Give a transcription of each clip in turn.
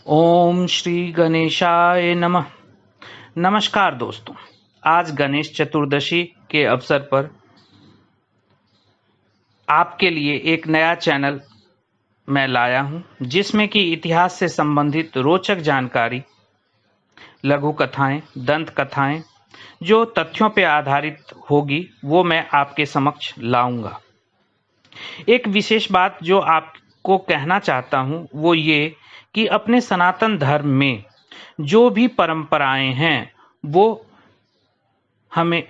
ओम श्री गणेशाय नमः। नमस्कार दोस्तों, आज गणेश चतुर्दशी के अवसर पर आपके लिए एक नया चैनल मैं लाया हूं, जिसमें कि इतिहास से संबंधित रोचक जानकारी, लघु कथाएं, दंत कथाएं जो तथ्यों पर आधारित होगी वो मैं आपके समक्ष लाऊंगा। एक विशेष बात जो आपको कहना चाहता हूं वो ये कि अपने सनातन धर्म में जो भी परंपराएं हैं वो हमें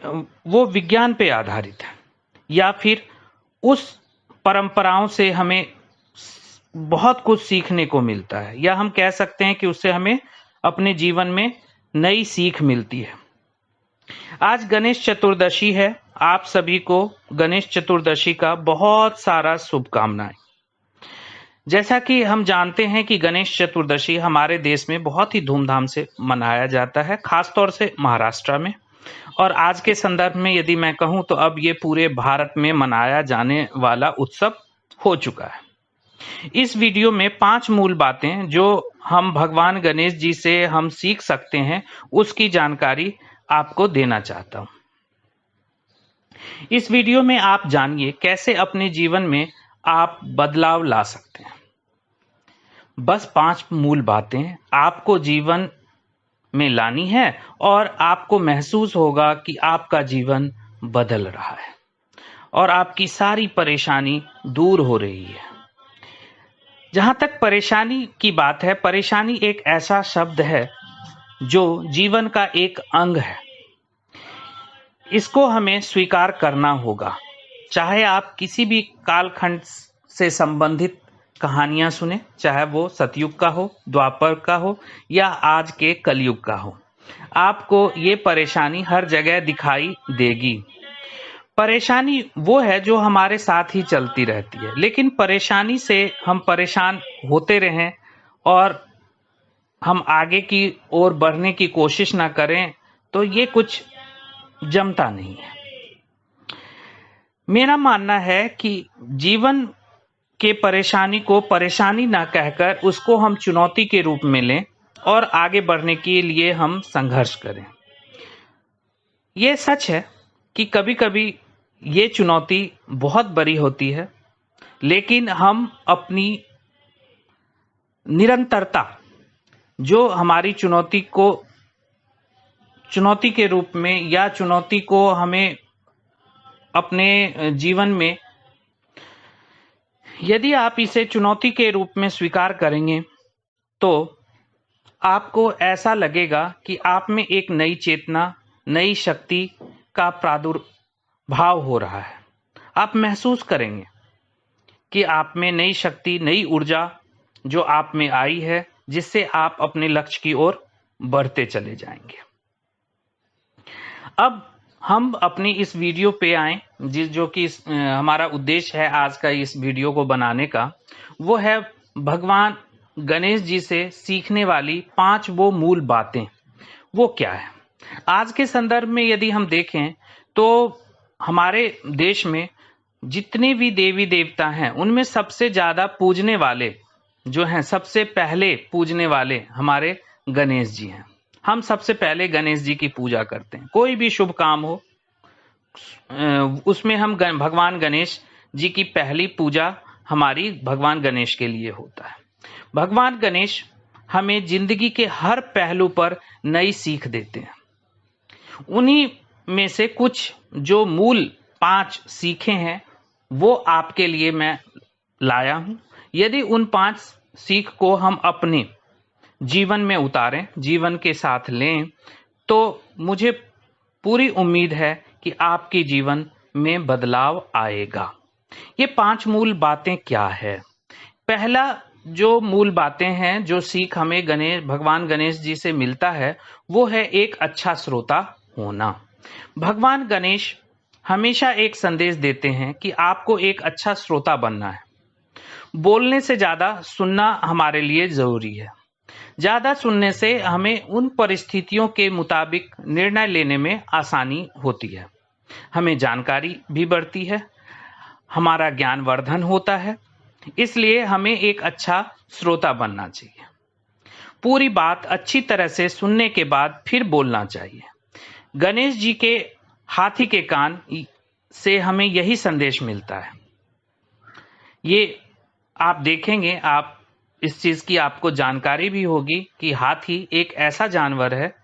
वो विज्ञान पे आधारित है, या फिर उस परंपराओं से हमें बहुत कुछ सीखने को मिलता है, या हम कह सकते हैं कि उससे हमें अपने जीवन में नई सीख मिलती है। आज गणेश चतुर्दशी है। आप सभी को गणेश चतुर्दशी का बहुत सारा शुभकामनाएं। जैसा कि हम जानते हैं कि गणेश चतुर्दशी हमारे देश में बहुत ही धूमधाम से मनाया जाता है, खासतौर से महाराष्ट्र में। और आज के संदर्भ में यदि मैं कहूं तो अब ये पूरे भारत में मनाया जाने वाला उत्सव हो चुका है। इस वीडियो में 5 मूल बातें जो हम भगवान गणेश जी से हम सीख सकते हैं उसकी जानकारी आपको देना चाहता हूं। इस वीडियो में आप जानिए कैसे अपने जीवन में आप बदलाव ला सकते हैं। बस 5 मूल बातें आपको जीवन में लानी है और आपको महसूस होगा कि आपका जीवन बदल रहा है और आपकी सारी परेशानी दूर हो रही है। जहां तक परेशानी की बात है, परेशानी एक ऐसा शब्द है जो जीवन का एक अंग है। इसको हमें स्वीकार करना होगा। चाहे आप किसी भी कालखंड से संबंधित कहानियां सुने, चाहे वो सतयुग का हो, द्वापर का हो या आज के कलयुग का हो, आपको ये परेशानी हर जगह दिखाई देगी। परेशानी वो है जो हमारे साथ ही चलती रहती है, लेकिन परेशानी से हम परेशान होते रहें और हम आगे की ओर बढ़ने की कोशिश ना करें तो ये कुछ जमता नहीं है। मेरा मानना है कि जीवन के परेशानी को परेशानी ना कहकर उसको हम चुनौती के रूप में लें और आगे बढ़ने के लिए हम संघर्ष करें। ये सच है कि कभी-कभी ये चुनौती बहुत बड़ी होती है, लेकिन हम अपनी निरंतरता जो हमारी चुनौती के रूप में या चुनौती को हमें अपने जीवन में, यदि आप इसे चुनौती के रूप में स्वीकार करेंगे तो आपको ऐसा लगेगा कि आप में एक नई चेतना, नई शक्ति का प्रादुर्भाव हो रहा है। आप महसूस करेंगे कि आप में नई शक्ति, नई ऊर्जा जो आप में आई है, जिससे आप अपने लक्ष्य की ओर बढ़ते चले जाएंगे। अब हम अपनी इस वीडियो पे आए, जो कि हमारा उद्देश्य है आज का इस वीडियो को बनाने का, वो है भगवान गणेश जी से सीखने वाली 5 वो मूल बातें। वो क्या है? आज के संदर्भ में यदि हम देखें तो हमारे देश में जितने भी देवी देवता हैं उनमें सबसे ज्यादा पूजने वाले जो हैं, सबसे पहले पूजने वाले हमारे गणेश जी हैं। हम सबसे पहले गणेश जी की पूजा करते हैं। कोई भी शुभ काम हो उसमें हम भगवान गणेश जी की पहली पूजा हमारी भगवान गणेश के लिए होता है। भगवान गणेश हमें जिंदगी के हर पहलू पर नई सीख देते हैं। उन्हीं में से कुछ जो मूल 5 सीखें हैं वो आपके लिए मैं लाया हूं। यदि उन 5 सीख को हम अपने जीवन में उतारें, जीवन के साथ लें, तो मुझे पूरी उम्मीद है कि आपके जीवन में बदलाव आएगा। ये 5 मूल बातें क्या है? पहला जो मूल बातें हैं, जो सीख हमें भगवान गणेश जी से मिलता है, वो है एक अच्छा श्रोता होना। भगवान गणेश हमेशा एक संदेश देते हैं कि आपको एक अच्छा श्रोता बनना है। बोलने से ज्यादा सुनना हमारे लिए जरूरी है। ज्यादा सुनने से हमें उन परिस्थितियों के मुताबिक निर्णय लेने में आसानी होती है, हमें जानकारी भी बढ़ती है, हमारा ज्ञानवर्धन होता है। इसलिए हमें एक अच्छा श्रोता बनना चाहिए। पूरी बात अच्छी तरह से सुनने के बाद फिर बोलना चाहिए। गणेश जी के हाथी के कान से हमें यही संदेश मिलता है। ये आप देखेंगे, आप इस चीज की आपको जानकारी भी होगी कि हाथी एक ऐसा जानवर है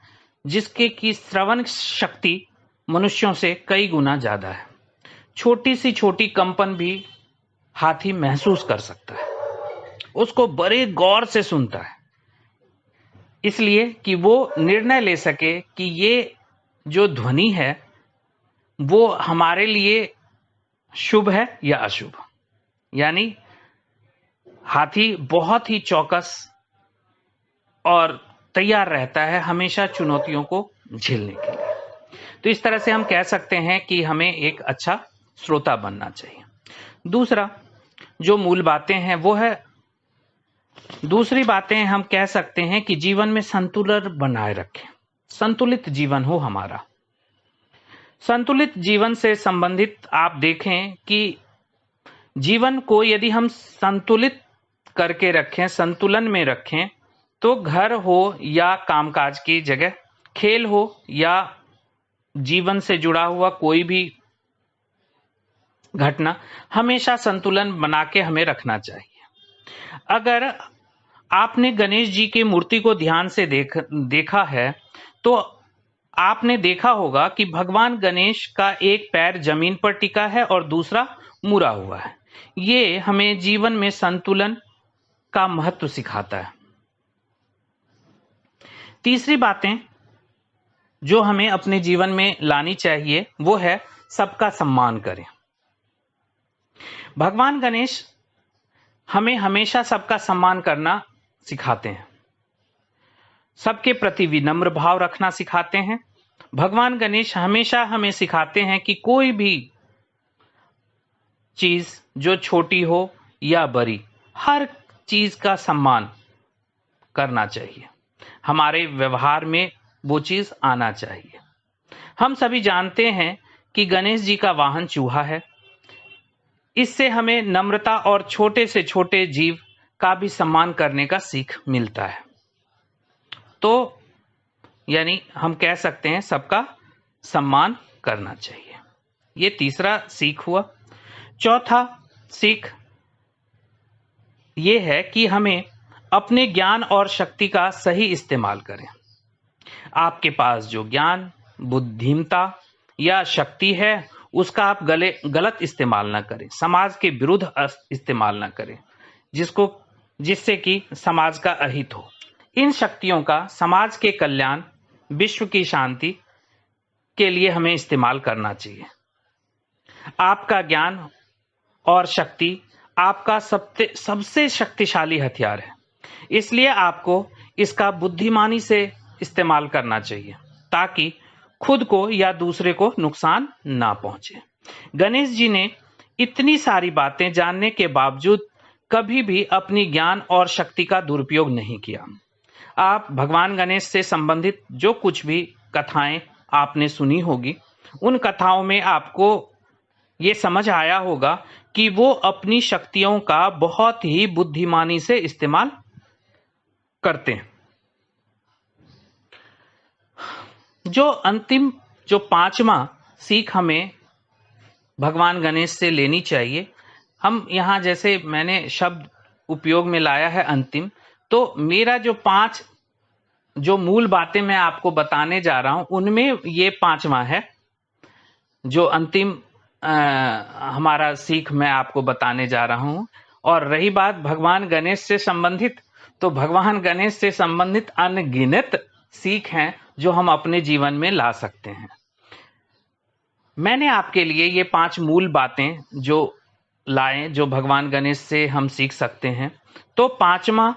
जिसके की श्रवण शक्ति मनुष्यों से कई गुना ज्यादा है। छोटी सी छोटी कंपन भी हाथी महसूस कर सकता है, उसको बड़े गौर से सुनता है, इसलिए कि वो निर्णय ले सके कि ये जो ध्वनि है वो हमारे लिए शुभ है या अशुभ। यानी हाथी बहुत ही चौकस और तैयार रहता है हमेशा चुनौतियों को झेलने के लिए। तो इस तरह से हम कह सकते हैं कि हमें एक अच्छा श्रोता बनना चाहिए। दूसरा जो मूल बातें हैं वो है, दूसरी बातें हम कह सकते हैं कि जीवन में संतुलन बनाए रखें, संतुलित जीवन हो हमारा। संतुलित जीवन से संबंधित आप देखें कि जीवन को यदि हम संतुलित करके रखें, संतुलन में रखें, तो घर हो या कामकाज की जगह, खेल हो या जीवन से जुड़ा हुआ कोई भी घटना, हमेशा संतुलन बना के हमें रखना चाहिए। अगर आपने गणेश जी की मूर्ति को ध्यान से देखा है तो आपने देखा होगा कि भगवान गणेश का एक पैर जमीन पर टिका है और दूसरा मुड़ा हुआ है। ये हमें जीवन में संतुलन का महत्व सिखाता है। तीसरी बातें जो हमें अपने जीवन में लानी चाहिए वो है सबका सम्मान करें। भगवान गणेश हमें हमेशा सबका सम्मान करना सिखाते हैं, सबके प्रति विनम्र भाव रखना सिखाते हैं। भगवान गणेश हमेशा हमें सिखाते हैं कि कोई भी चीज जो छोटी हो या बड़ी, हर चीज का सम्मान करना चाहिए, हमारे व्यवहार में वो चीज आना चाहिए। हम सभी जानते हैं कि गणेश जी का वाहन चूहा है। इससे हमें नम्रता और छोटे से छोटे जीव का भी सम्मान करने का सीख मिलता है। तो यानी हम कह सकते हैं सबका सम्मान करना चाहिए। ये तीसरा सीख हुआ। चौथा सीख ये है कि हमें अपने ज्ञान और शक्ति का सही इस्तेमाल करें। आपके पास जो ज्ञान, बुद्धिमता या शक्ति है उसका आप गलत इस्तेमाल ना करें, समाज के विरुद्ध इस्तेमाल ना करें, जिससे कि समाज का अहित हो। इन शक्तियों का समाज के कल्याण, विश्व की शांति के लिए हमें इस्तेमाल करना चाहिए। आपका ज्ञान और शक्ति आपका सबसे शक्तिशाली हथियार है, इसलिए आपको इसका बुद्धिमानी से इस्तेमाल करना चाहिए ताकि खुद को या दूसरे को नुकसान ना पहुंचे। गणेश जी ने इतनी सारी बातें जानने के बावजूद कभी भी अपनी ज्ञान और शक्ति का दुरुपयोग नहीं किया। आप भगवान गणेश से संबंधित जो कुछ भी कथाएं आपने सुनी होगी, उन कथाओं में आपको ये समझ आया होगा कि वो अपनी शक्तियों का बहुत ही बुद्धिमानी से इस्तेमाल करते हैं। जो पांचवा सीख हमें भगवान गणेश से लेनी चाहिए, हम यहाँ जैसे मैंने शब्द उपयोग में लाया है अंतिम, तो मेरा जो 5 जो मूल बातें मैं आपको बताने जा रहा हूं उनमें ये पांचवा है। जो अंतिम हमारा सीख मैं आपको बताने जा रहा हूं। और रही बात भगवान गणेश से संबंधित, तो भगवान गणेश से संबंधित अनगिनत सीख हैं जो हम अपने जीवन में ला सकते हैं। मैंने आपके लिए ये 5 मूल बातें जो लाए, जो भगवान गणेश से हम सीख सकते हैं। तो 5वां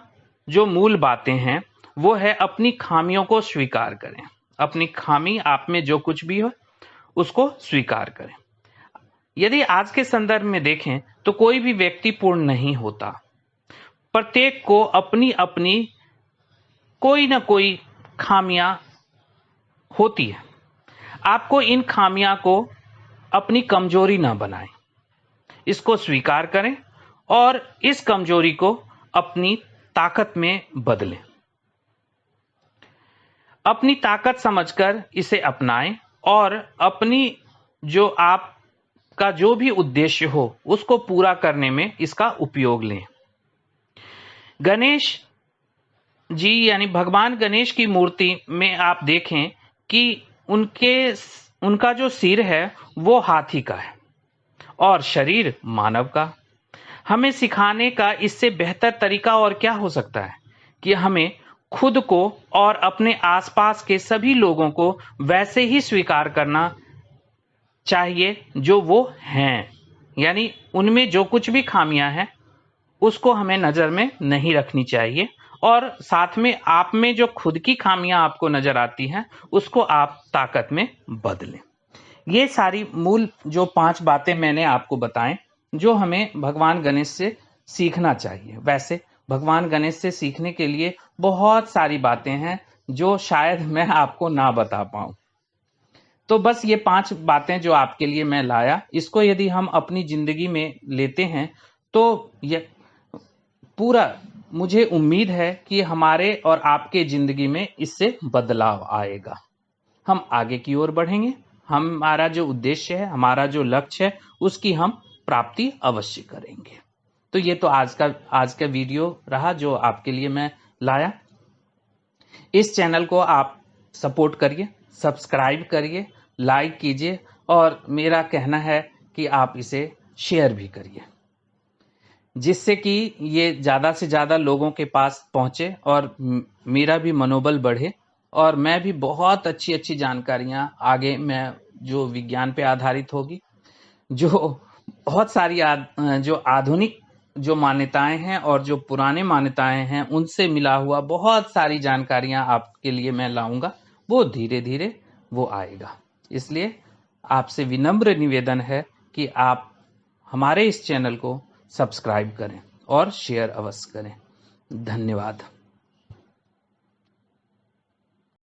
जो मूल बातें हैं वो है अपनी खामियों को स्वीकार करें। अपनी खामी, आप में जो कुछ भी हो उसको स्वीकार करें। यदि आज के संदर्भ में देखें तो कोई भी व्यक्ति पूर्ण नहीं होता, प्रत्येक को अपनी अपनी कोई ना कोई खामियां होती है। आपको इन खामियां को अपनी कमजोरी ना बनाएं, इसको स्वीकार करें और इस कमजोरी को अपनी ताकत में बदलें। अपनी ताकत समझकर इसे अपनाएं और अपनी जो आपका जो भी उद्देश्य हो उसको पूरा करने में इसका उपयोग लें। गणेश जी यानी भगवान गणेश की मूर्ति में आप देखें कि उनका जो सिर है वो हाथी का है और शरीर मानव का। हमें सिखाने का इससे बेहतर तरीका और क्या हो सकता है कि हमें खुद को और अपने आसपास के सभी लोगों को वैसे ही स्वीकार करना चाहिए जो वो हैं, यानी उनमें जो कुछ भी खामियां हैं उसको हमें नजर में नहीं रखनी चाहिए और साथ में आप में जो खुद की खामियां आपको नजर आती हैं उसको आप ताकत में बदलें। ये सारी मूल जो 5 बातें मैंने आपको बताएं जो हमें भगवान गणेश से सीखना चाहिए। वैसे भगवान गणेश से सीखने के लिए बहुत सारी बातें हैं जो शायद मैं आपको ना बता पाऊं। तो बस ये 5 बातें जो आपके लिए मैं लाया, इसको यदि हम अपनी जिंदगी में लेते हैं तो ये पूरा मुझे उम्मीद है कि हमारे और आपके जिंदगी में इससे बदलाव आएगा। हम आगे की ओर बढ़ेंगे, हमारा जो उद्देश्य है, हमारा जो लक्ष्य है, उसकी हम प्राप्ति अवश्य करेंगे। तो ये तो आज का वीडियो रहा जो आपके लिए मैं लाया। इस चैनल को आप सपोर्ट करिए, सब्सक्राइब करिए, लाइक कीजिए और मेरा कहना है कि आप इसे शेयर भी करिए जिससे कि ये ज़्यादा से ज़्यादा लोगों के पास पहुँचे और मेरा भी मनोबल बढ़े और मैं भी बहुत अच्छी अच्छी जानकारियाँ आगे मैं जो विज्ञान पे आधारित होगी, जो बहुत सारी जो आधुनिक जो मान्यताएं हैं और जो पुराने मान्यताएं हैं उनसे मिला हुआ बहुत सारी जानकारियां आपके लिए मैं लाऊंगा, वो धीरे धीरे वो आएगा। इसलिए आपसे विनम्र निवेदन है कि आप हमारे इस चैनल को सब्सक्राइब करें और शेयर अवश्य करें। धन्यवाद।